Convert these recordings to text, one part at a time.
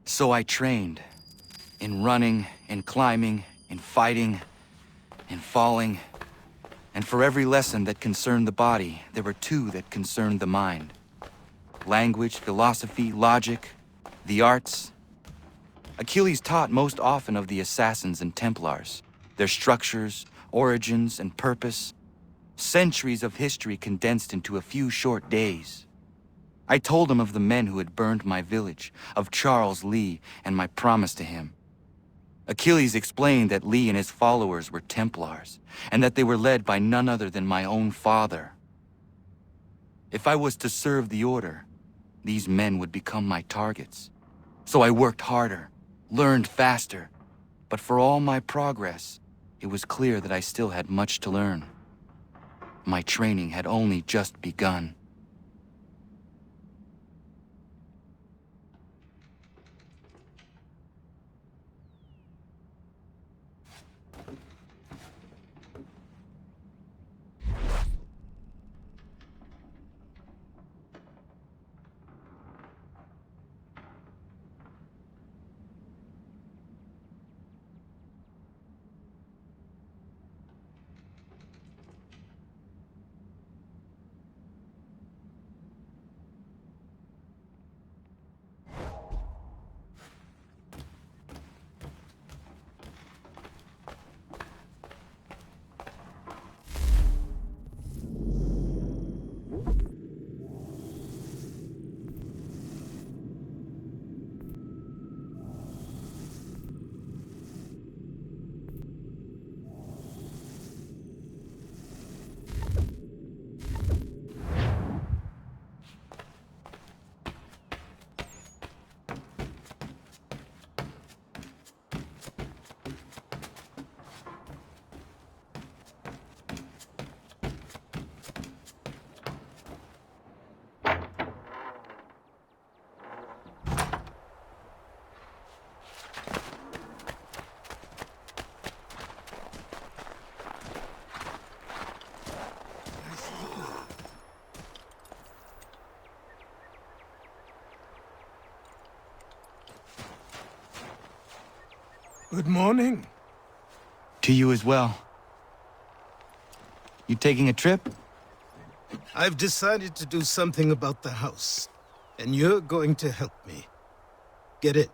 So I trained. In running, in climbing, in fighting, in falling. And for every lesson that concerned the body, there were two that concerned the mind. Language, philosophy, logic, the arts. Achilles taught most often of the assassins and Templars, their structures, origins, and purpose. Centuries of history condensed into a few short days. I told him of the men who had burned my village, of Charles Lee and my promise to him. Achilles explained that Lee and his followers were Templars, and that they were led by none other than my own father. If I was to serve the order, these men would become my targets. So I worked harder, learned faster, but for all my progress, it was clear that I still had much to learn. My training had only just begun. Good morning. To you as well. You taking a trip? I've decided to do something about the house, and you're going to help me. Get it?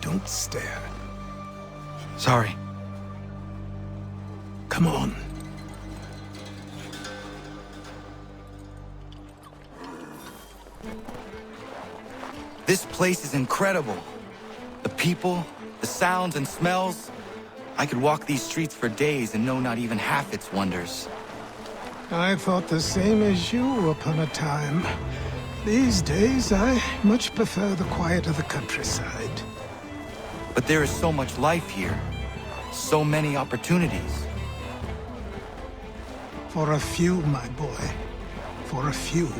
Don't stare. Sorry. Come on. This place is incredible. The people, the sounds and smells. I could walk these streets for days and know not even half its wonders. I thought the same as you upon a time. These days, I much prefer the quiet of the countryside. But there is so much life here. So many opportunities. For a few, my boy. For a few.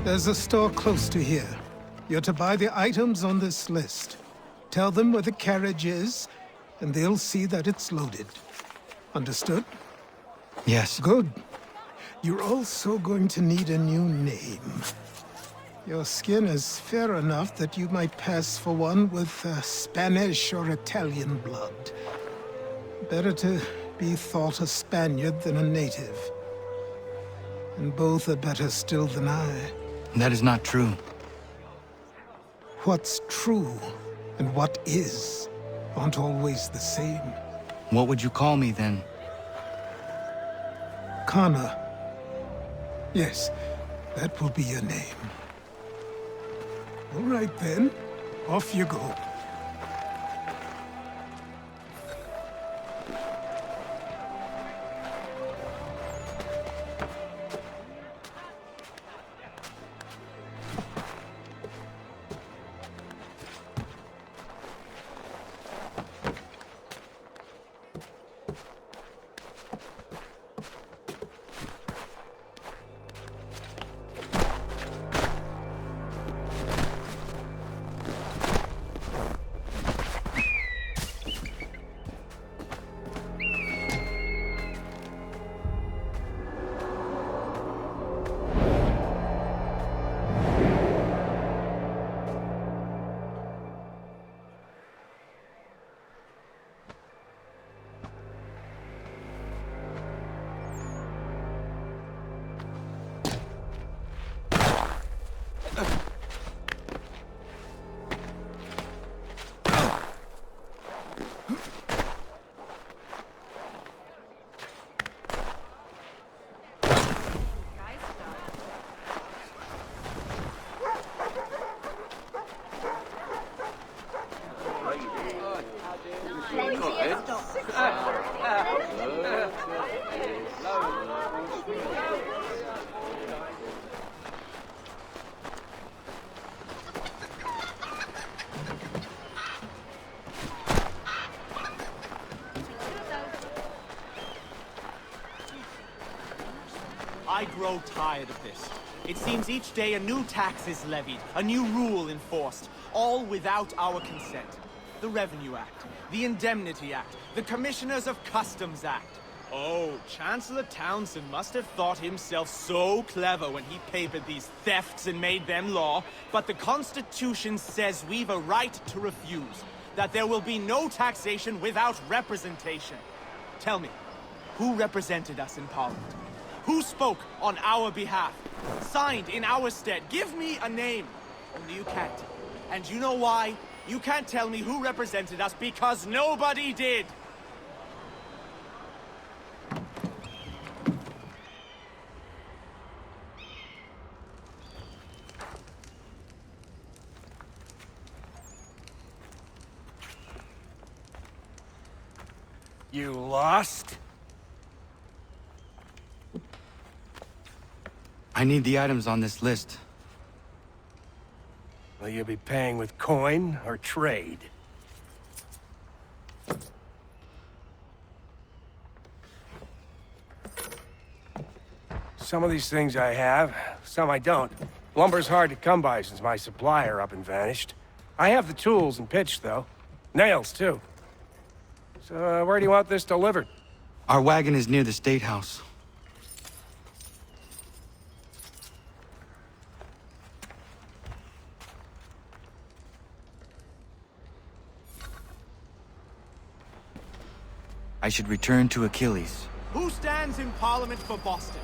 There's a store close to here. You're to buy the items on this list. Tell them where the carriage is, and they'll see that it's loaded. Understood? Yes. Good. You're also going to need a new name. Your skin is fair enough that you might pass for one with Spanish or Italian blood. Better to be thought a Spaniard than a native. And both are better still than I. That is not true. What's true and what is aren't always the same. What would you call me then? Connor. Yes, That will be your name. All right then, off you go. I grow tired of this. It seems each day a new tax is levied, a new rule enforced, all without our consent. The Revenue Act, the Indemnity Act, the Commissioners of Customs Act. Oh, Chancellor Townsend must have thought himself so clever when he papered these thefts and made them law, but the Constitution says we've a right to refuse, that there will be no taxation without representation. Tell me, who represented us in Parliament? Who spoke on our behalf? Signed in our stead? Give me a name. Only you can't. And you know why? You can't tell me who represented us because nobody did! You lost? I need the items on this list. Will you be paying with coin or trade? Some of these things I have, some I don't. Lumber's hard to come by since my supplier up and vanished. I have the tools and pitch, though. Nails, too. So, where do you want this delivered? Our wagon is near the State House. I should return to Achilles. Who stands in Parliament for Boston?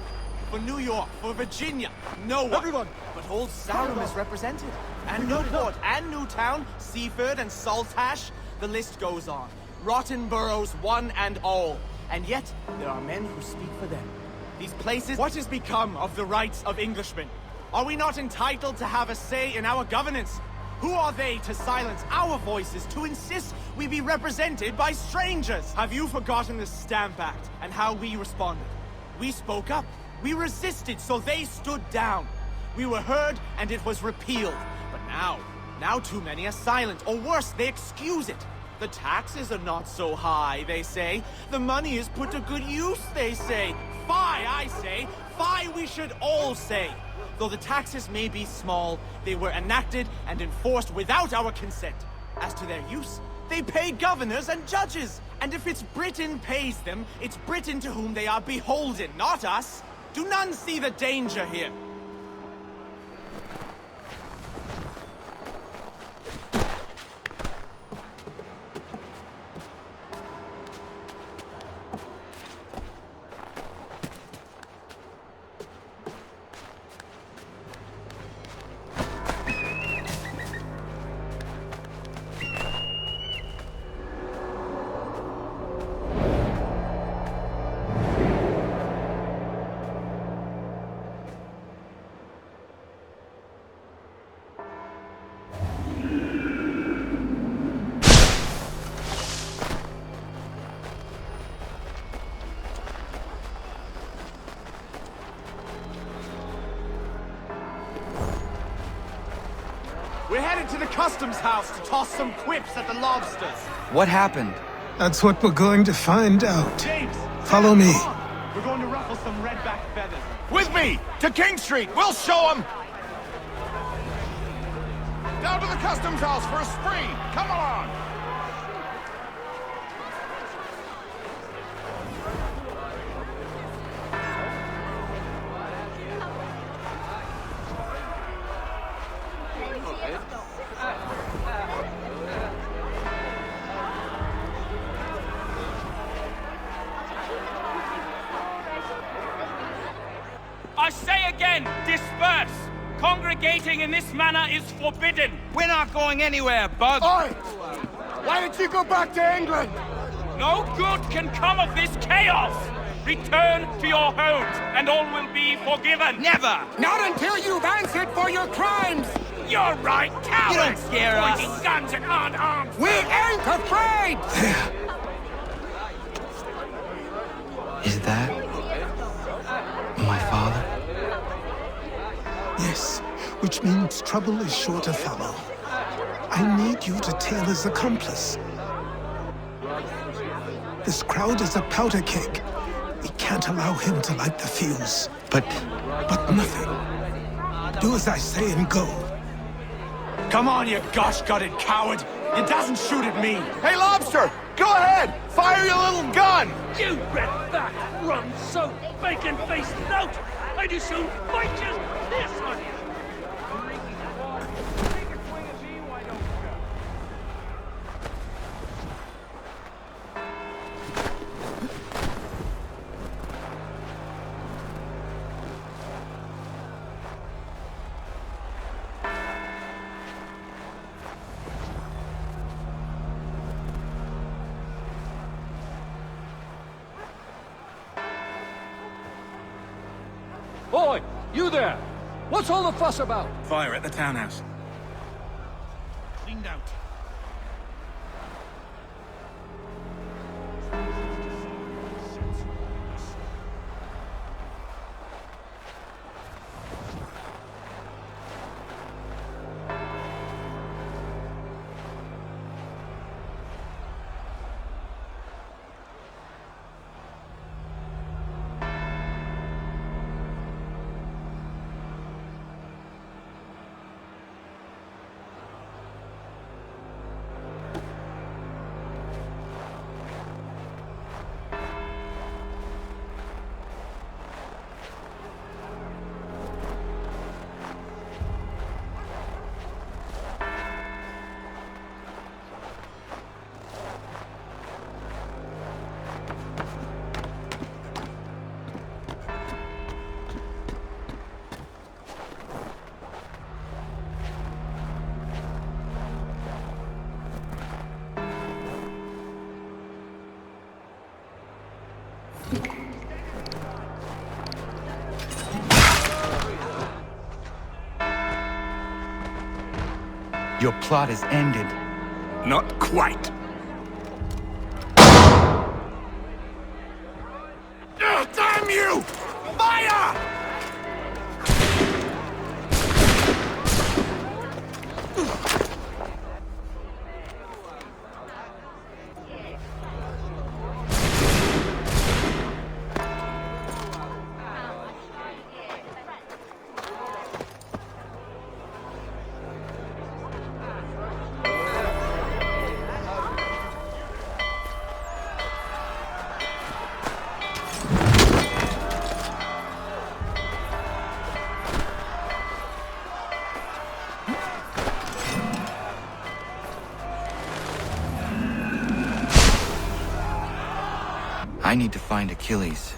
For New York? For Virginia? No one. Everyone! But Old Sarum is represented. And Newport, and Newtown, Seaford, and Saltash. The list goes on. Rotten boroughs, one and all. And yet, there are men who speak for them. These places... What has become of the rights of Englishmen? Are we not entitled to have a say in our governance? Who are they to silence our voices, to insist we be represented by strangers? Have you forgotten the Stamp Act and how we responded? We spoke up. We resisted, so they stood down. We were heard, and it was repealed. But now too many are silent, or worse, they excuse it. The taxes are not so high, they say. The money is put to good use, they say. Fie, I say. Fie, we should all say. Though the taxes may be small, they were enacted and enforced without our consent. As to their use, they pay governors and judges. And if it's Britain pays them, it's Britain to whom they are beholden, not us. Do none see the danger here? We're headed to the customs house to toss some quips at the lobsters. What happened? That's what we're going to find out. James! Follow me. Come on. We're going to ruffle some redback feathers. With me! To King Street! We'll show them! Down to the customs house for a spree! Come along! I say again, disperse! Congregating in this manner is forbidden! We're not going anywhere, Bug! Oi! Why don't you go back to England? No good can come of this chaos! Return to your homes, and all will be forgiven! Never! Not until you've answered for your crimes! You're right, cowards! You don't scare us. Pointing guns and aren't armed! We ain't afraid! Is that my father? Yes, which means trouble is sure to follow. I need you to tail his accomplice. This crowd is a powder keg. We can't allow him to light the fuse. But nothing. Do as I say and go. Come on, you gosh-gutted coward! It doesn't shoot at me! Hey, Lobster! Go ahead! Fire your little gun! You red-back, rum-soaked, bacon-faced note! I'd as soon fight you as this on you! Boy, you there! What's all the fuss about? Fire at the townhouse. Cleaned out. your plot is ended. Not quite. Damn you! Fire! I need to find Achilles.